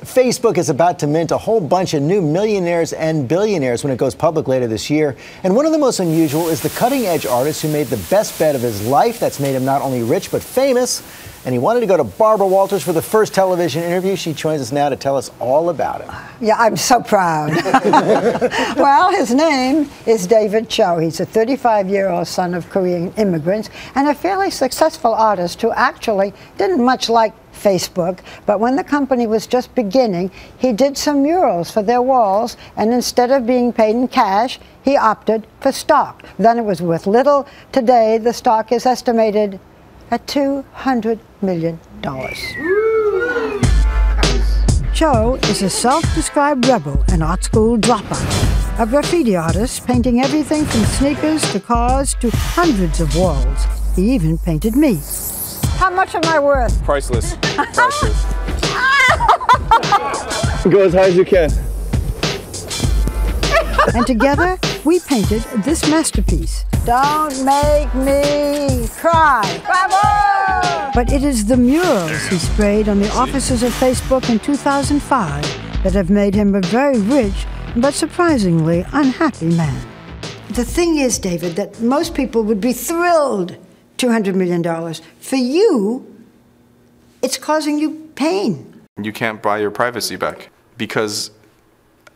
Facebook is about to mint a whole bunch of new millionaires and billionaires when it goes public later this year. And one of the most unusual is the cutting-edge artist who made the best bet of his life. That's made him not only rich, but famous. And he wanted to go to Barbara Walters for the first television interview. She joins us now to tell us all about it. Yeah, I'm so proud. Well, his name is David Cho. He's a 35-year-old son of Korean immigrants and a fairly successful artist who actually didn't much like Facebook, but when the company was just beginning, he did some murals for their walls, and instead of being paid in cash, he opted for stock. Then it was worth little. Today, the stock is estimated at $200 million. Choe is a self-described rebel and art school dropout, a graffiti artist painting everything from sneakers to cars to hundreds of walls. He even painted me. How much am I worth? Priceless. Priceless. Go as high as you can. And together, we painted this masterpiece. Don't make me cry. Bravo! But it is the murals he sprayed on the offices of Facebook in 2005 that have made him a very rich but surprisingly unhappy man. The thing is, David, that most people would be thrilled. $200 million. For you, it's causing you pain. You can't buy your privacy back because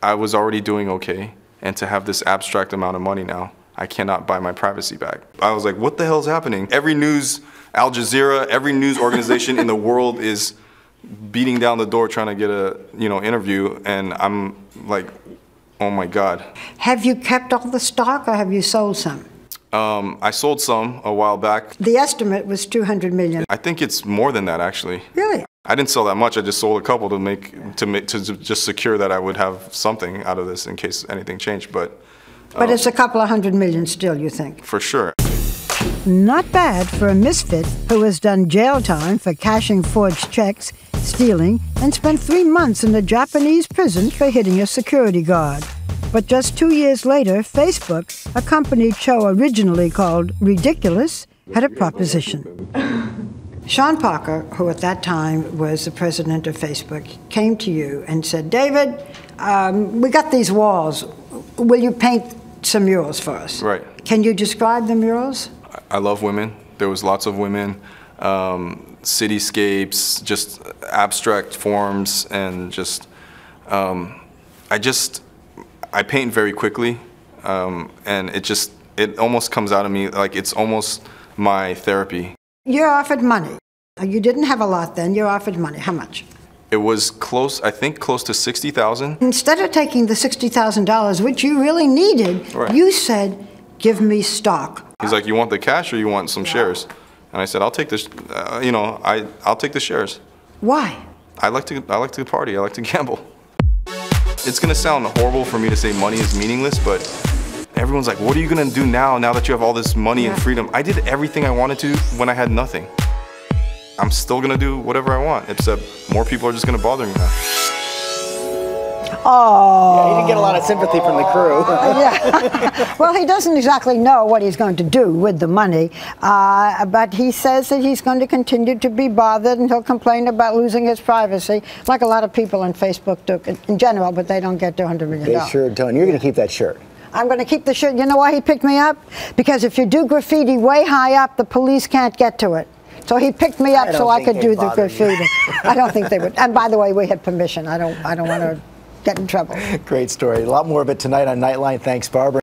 I was already doing okay, and to have this abstract amount of money now, I cannot buy my privacy back. I was like, what the hell's happening? Every news, Al Jazeera, every news organization in the world is beating down the door trying to get a interview, and I'm like, oh my God. Have you kept all the stock or have you sold some? I sold some a while back. The estimate was $200 million. I think it's more than that, actually. Really? I didn't sell that much. I just sold a couple to just secure that I would have something out of this in case anything changed. But it's a couple of $100 million still, you think? For sure. Not bad for a misfit who has done jail time for cashing forged checks, stealing, and spent 3 months in a Japanese prison for hitting a security guard. But just 2 years later, Facebook, a company Choe originally called Ridiculous, had a proposition. Sean Parker, who at that time was the president of Facebook, came to you and said, David, we got these walls. Will you paint some murals for us? Right. Can you describe the murals? I love women. There was lots of women, cityscapes, just abstract forms, and just, I paint very quickly, and it almost comes out of me like it's almost my therapy. You're offered money. You didn't have a lot then. You're offered money. How much? It was close, I think close to $60,000. Instead of taking the $60,000, which you really needed, right, you said, give me stock. He's like, you want the cash or you want some shares? And I said, I'll take this, I'll take the shares. Why? I like to party. I like to gamble. It's gonna sound horrible for me to say money is meaningless, but everyone's like, what are you gonna do now that you have all this money and freedom? I did everything I wanted to when I had nothing. I'm still gonna do whatever I want, except more people are just gonna bother me now. Oh. Yeah, he didn't get a lot of sympathy from the crew. Yeah. Well, he doesn't exactly know what he's going to do with the money, but he says that he's going to continue to be bothered and he'll complain about losing his privacy, like a lot of people on Facebook do in general, but they don't get $200 million. They sure don't. You're going to keep that shirt. I'm going to keep the shirt. You know why he picked me up? Because if you do graffiti way high up, the police can't get to it. So he picked me up so I could do the graffiti. I don't think they would. And by the way, we had permission. I don't want to get in trouble. Great story. A lot more of it tonight on Nightline. Thanks, Barbara.